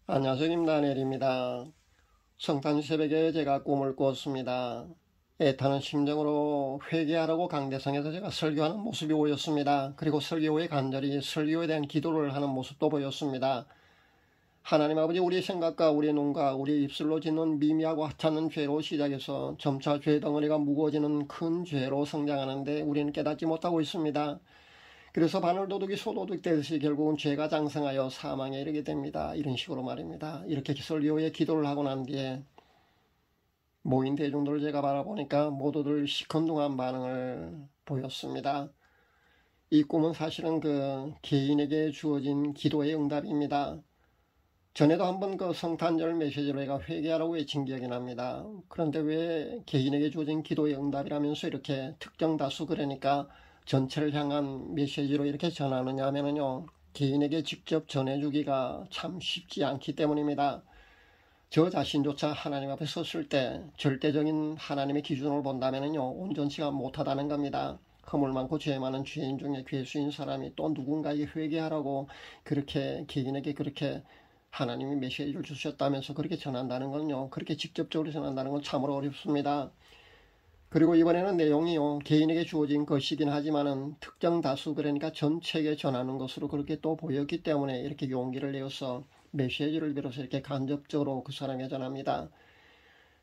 안녕하세요. 김다니엘입니다. 성탄 새벽에 제가 꿈을 꾸었습니다. 애타는 심정으로 회개하라고 강대상에서 제가 설교하는 모습이 보였습니다. 그리고 설교 후에 간절히 설교에 대한 기도를 하는 모습도 보였습니다. 하나님 아버지, 우리의 생각과 우리의 눈과 우리의 입술로 짓는 미미하고 하찮은 죄로 시작해서 점차 죄 덩어리가 무거워지는 큰 죄로 성장하는데 우리는 깨닫지 못하고 있습니다. 그래서 바늘도둑이 소도둑 되듯이 결국은 죄가 장성하여 사망에 이르게 됩니다. 이런 식으로 말입니다. 이렇게 설교에 기도를 하고 난 뒤에 모인 대중들을 제가 바라보니까 모두들 시큰둥한 반응을 보였습니다. 이 꿈은 사실은 개인에게 주어진 기도의 응답입니다. 전에도 한번 성탄절 메시지로 내가 회개하라고 외친 기억이 납니다. 그런데 왜 개인에게 주어진 기도의 응답이라면서 이렇게 특정 다수 그러니까 전체를 향한 메시지로 이렇게 전하느냐 하면요, 개인에게 직접 전해주기가 참 쉽지 않기 때문입니다. 저 자신조차 하나님 앞에 섰을 때 절대적인 하나님의 기준으로 본다면요, 온전치가 못하다는 겁니다. 허물 많고 죄 많은 죄인 중에 괴수인 사람이 또 누군가에게 회개하라고 그렇게 개인에게 그렇게 하나님이 메시지를 주셨다면서 그렇게 전한다는 건요, 그렇게 직접적으로 전한다는 건 참으로 어렵습니다. 그리고 이번에는 내용이요, 개인에게 주어진 것이긴 하지만은 특정 다수, 그러니까 전체에게 전하는 것으로 그렇게 또 보였기 때문에 이렇게 용기를 내어서 메시지를 빌어서 이렇게 간접적으로 그 사람에게 전합니다.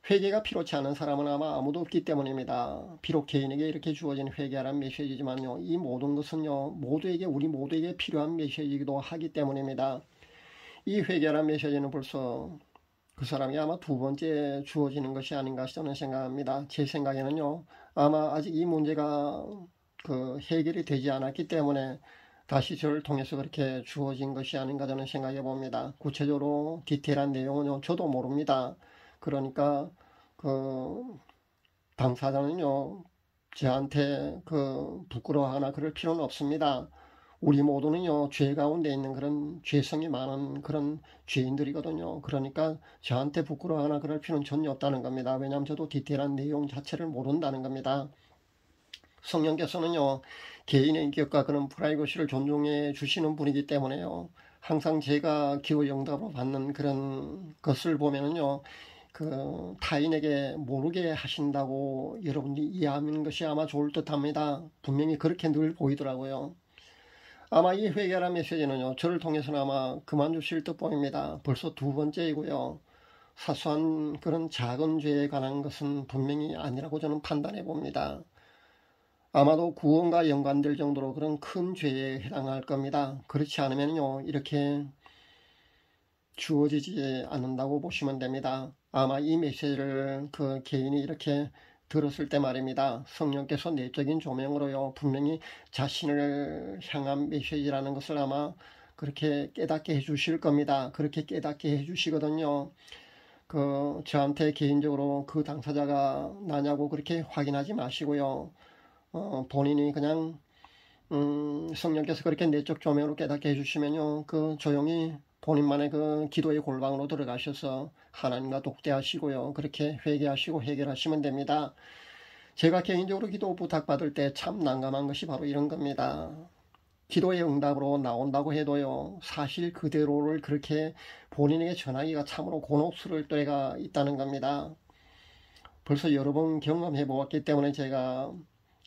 회개가 필요치 않은 사람은 아마 아무도 없기 때문입니다. 비록 개인에게 이렇게 주어진 회개하라는 메시지지만요, 이 모든 것은요, 우리 모두에게 필요한 메시지이기도 하기 때문입니다. 이 회개하라는 메시지는 벌써 그 사람이 아마 두 번째 주어지는 것이 아닌가 저는 생각합니다. 제 생각에는요, 아마 아직 이 문제가 해결이 되지 않았기 때문에 다시 저를 통해서 그렇게 주어진 것이 아닌가 저는 생각해 봅니다. 구체적으로 디테일한 내용은요, 저도 모릅니다. 그러니까 그 당사자는요, 저한테 부끄러워하거나 그럴 필요는 없습니다. 우리 모두는요, 죄 가운데 있는 그런 죄성이 많은 그런 죄인들이거든요. 그러니까 저한테 부끄러워하거나 그럴 필요는 전혀 없다는 겁니다. 왜냐하면 저도 디테일한 내용 자체를 모른다는 겁니다. 성령께서는요, 개인의 인격과 그런 프라이버시를 존중해 주시는 분이기 때문에요, 항상 제가 기도응답으로 받는 그런 것을 보면은요, 타인에게 모르게 하신다고 여러분들이 이해하는 것이 아마 좋을 듯 합니다. 분명히 그렇게 늘 보이더라고요. 아마 이 회개라는 메시지는요, 저를 통해서는 아마 그만 주실 듯 보입니다. 벌써 두 번째이고요. 사소한 그런 작은 죄에 관한 것은 분명히 아니라고 저는 판단해 봅니다. 아마도 구원과 연관될 정도로 그런 큰 죄에 해당할 겁니다. 그렇지 않으면요, 이렇게 주어지지 않는다고 보시면 됩니다. 아마 이 메시지를 개인이 이렇게 들었을 때 말입니다, 성령께서 내적인 조명으로요, 분명히 자신을 향한 메시지라는 것을 아마 그렇게 깨닫게 해주실 겁니다. 그렇게 깨닫게 해주시거든요. 저한테 개인적으로 그 당사자가 나냐고 그렇게 확인하지 마시고요. 본인이 그냥 성령께서 그렇게 내적 조명으로 깨닫게 해주시면요, 조용히 본인만의 기도의 골방으로 들어가셔서 하나님과 독대하시고요, 그렇게 회개하시고 해결하시면 됩니다. 제가 개인적으로 기도 부탁받을 때 참 난감한 것이 바로 이런 겁니다. 기도의 응답으로 나온다고 해도요, 사실 그대로를 그렇게 본인에게 전하기가 참으로 곤혹스러울 때가 있다는 겁니다. 벌써 여러 번 경험해 보았기 때문에 제가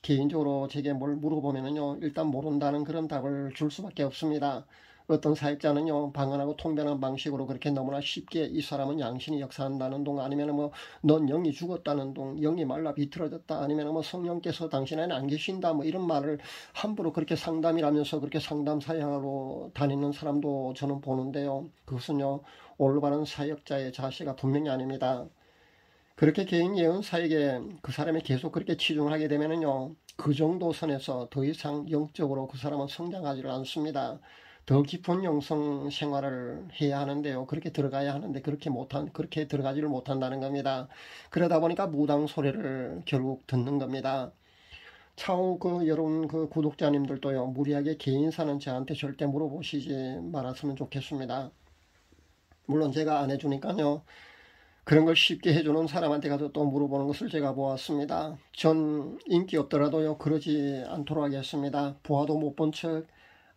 개인적으로 제게 뭘 물어보면은요, 일단 모른다는 그런 답을 줄 수밖에 없습니다. 어떤 사역자는요, 방언하고 통변한 방식으로 그렇게 너무나 쉽게 이 사람은 양신이 역사한다는 동, 아니면 넌 영이 죽었다는 동, 영이 말라 비틀어졌다, 아니면 성령께서 당신 안에 안 계신다, 이런 말을 함부로 그렇게 상담이라면서 그렇게 상담 사역하러 다니는 사람도 저는 보는데요, 그것은요, 올바른 사역자의 자세가 분명히 아닙니다. 그렇게 개인 예언 사역에 그 사람이 계속 그렇게 치중을 하게 되면은요, 그 정도 선에서 더 이상 영적으로 그 사람은 성장하지를 않습니다. 더 깊은 영성 생활을 해야 하는데요, 그렇게 들어가야 하는데 그렇게 들어가지를 못한다는 겁니다. 그러다 보니까 무당 소리를 결국 듣는 겁니다. 차후 여러분 구독자님들도요, 무리하게 개인사는 저한테 절대 물어보시지 말았으면 좋겠습니다. 물론 제가 안 해주니까요, 그런 걸 쉽게 해주는 사람한테 가서 또 물어보는 것을 제가 보았습니다. 전 인기 없더라도요, 그러지 않도록 하겠습니다. 보아도 못 본 척,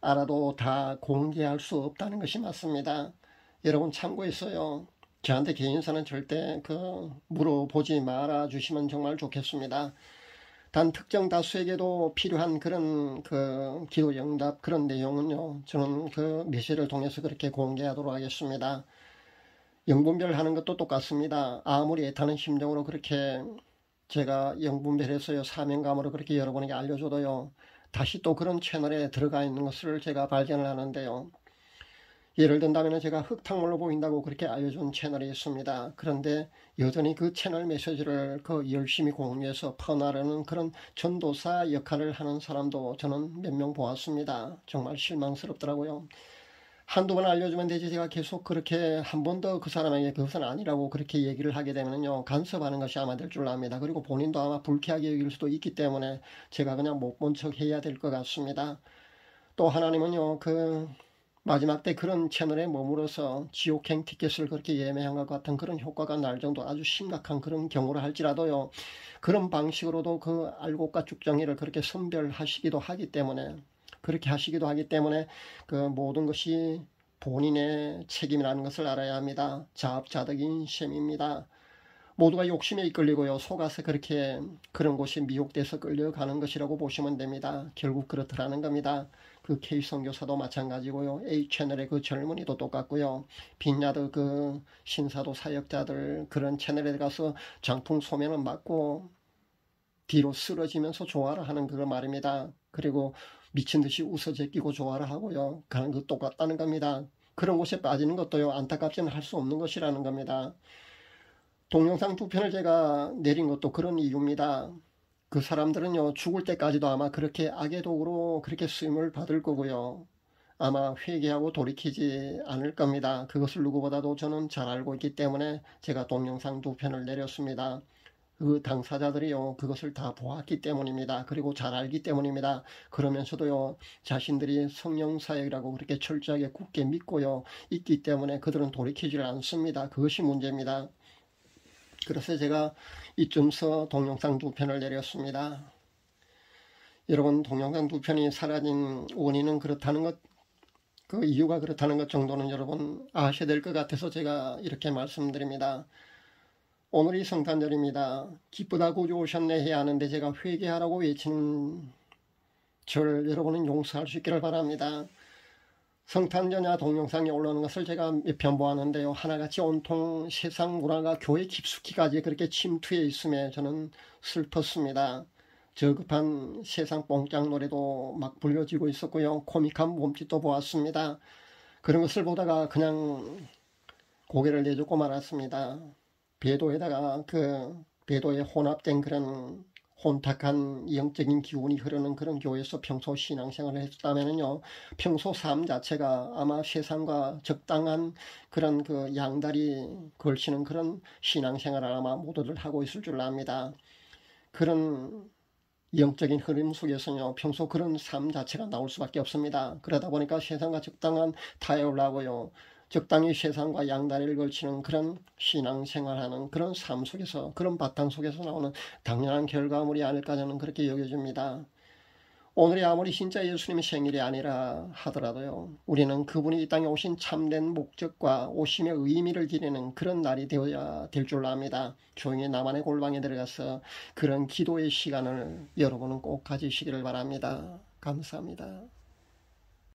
알아도 다 공개할 수 없다는 것이 맞습니다. 여러분 참고했어요. 저한테 개인사는 절대 물어보지 말아 주시면 정말 좋겠습니다. 단 특정 다수에게도 필요한 그런 기도 응답 그런 내용은요, 저는 메시지를 통해서 그렇게 공개하도록 하겠습니다. 영분별 하는 것도 똑같습니다. 아무리 애타는 심정으로 그렇게 제가 영분별해서요, 사명감으로 그렇게 여러분에게 알려줘도요, 다시 또 그런 채널에 들어가 있는 것을 제가 발견을 하는데요. 예를 든다면 제가 흙탕물로 보인다고 그렇게 알려준 채널이 있습니다. 그런데 여전히 그 채널 메시지를 열심히 공유해서 퍼나르는 그런 전도사 역할을 하는 사람도 저는 몇 명 보았습니다. 정말 실망스럽더라고요. 한두 번 알려주면 되지, 제가 계속 그렇게 한 번 더 그 사람에게 그것은 아니라고 그렇게 얘기를 하게 되면요, 간섭하는 것이 아마 될 줄 압니다. 그리고 본인도 아마 불쾌하게 여길 수도 있기 때문에 제가 그냥 못 본 척 해야 될 것 같습니다. 또 하나님은요, 마지막 때 그런 채널에 머물어서 지옥행 티켓을 그렇게 예매한 것 같은 그런 효과가 날 정도 아주 심각한 그런 경우를 할지라도요, 그런 방식으로도 알곡과 죽정이를 그렇게 선별하시기도 하기 때문에, 그렇게 하시기도 하기 때문에 모든 것이 본인의 책임이라는 것을 알아야 합니다. 자업자득인 셈입니다. 모두가 욕심에 이끌리고요, 속아서 그렇게 그런 곳이 미혹돼서 끌려가는 것이라고 보시면 됩니다. 결국 그렇더라는 겁니다. K 선교사도 마찬가지고요, A채널의 젊은이도 똑같고요, 빈야드 신사도 사역자들 그런 채널에 가서 장풍 소면을 맞고 뒤로 쓰러지면서 조화를 하는 말입니다. 그리고 미친 듯이 웃어 제끼고 조화를 하고요, 가는 것 똑같다는 겁니다. 그런 곳에 빠지는 것도요, 안타깝지는 할 수 없는 것이라는 겁니다. 동영상 2편을 제가 내린 것도 그런 이유입니다. 그 사람들은요, 죽을 때까지도 아마 그렇게 악의 도구로 그렇게 쓰임을 받을 거고요, 아마 회개하고 돌이키지 않을 겁니다. 그것을 누구보다도 저는 잘 알고 있기 때문에 제가 동영상 2편을 내렸습니다. 그 당사자들이요, 그것을 다 보았기 때문입니다. 그리고 잘 알기 때문입니다. 그러면서도요, 자신들이 성령 사역이라고 그렇게 철저하게 굳게 믿고요 있기 때문에 그들은 돌이키질 않습니다. 그것이 문제입니다. 그래서 제가 이쯤서 동영상 2편을 내렸습니다. 여러분, 동영상 2편이 사라진 원인은 그렇다는 것, 이유가 그렇다는 것 정도는 여러분 아셔야 될 것 같아서 제가 이렇게 말씀드립니다. 오늘이 성탄절입니다. 기쁘다 구주 오셨네 해야 하는데 제가 회개하라고 외치는 저를 여러분은 용서할 수 있기를 바랍니다. 성탄절야 동영상에 올라오는 것을 제가 몇 편 보았는데요, 하나같이 온통 세상 문화가 교회 깊숙이까지 그렇게 침투해 있음에 저는 슬펐습니다. 저급한 세상 뽕짝 노래도 막 불려지고 있었고요, 코믹한 몸짓도 보았습니다. 그런 것을 보다가 그냥 고개를 내젓고 말았습니다. 배도에다가 배도에 혼합된 그런 혼탁한 영적인 기운이 흐르는 그런 교회에서 평소 신앙생활을 했다면요, 평소 삶 자체가 아마 세상과 적당한 그런 양다리 걸치는 그런 신앙생활을 아마 모두들 하고 있을 줄 압니다. 그런 영적인 흐름 속에서요, 평소 그런 삶 자체가 나올 수밖에 없습니다. 그러다 보니까 세상과 적당한 타협을 하고요, 적당히 세상과 양다리를 걸치는 그런 신앙생활하는 그런 삶 속에서, 그런 바탕 속에서 나오는 당연한 결과물이 아닐까 저는 그렇게 여겨집니다. 오늘이 아무리 진짜 예수님의 생일이 아니라 하더라도요, 우리는 그분이 이 땅에 오신 참된 목적과 오심의 의미를 기리는 그런 날이 되어야 될 줄 압니다. 조용히 나만의 골방에 들어가서 그런 기도의 시간을 여러분은 꼭 가지시기를 바랍니다. 감사합니다.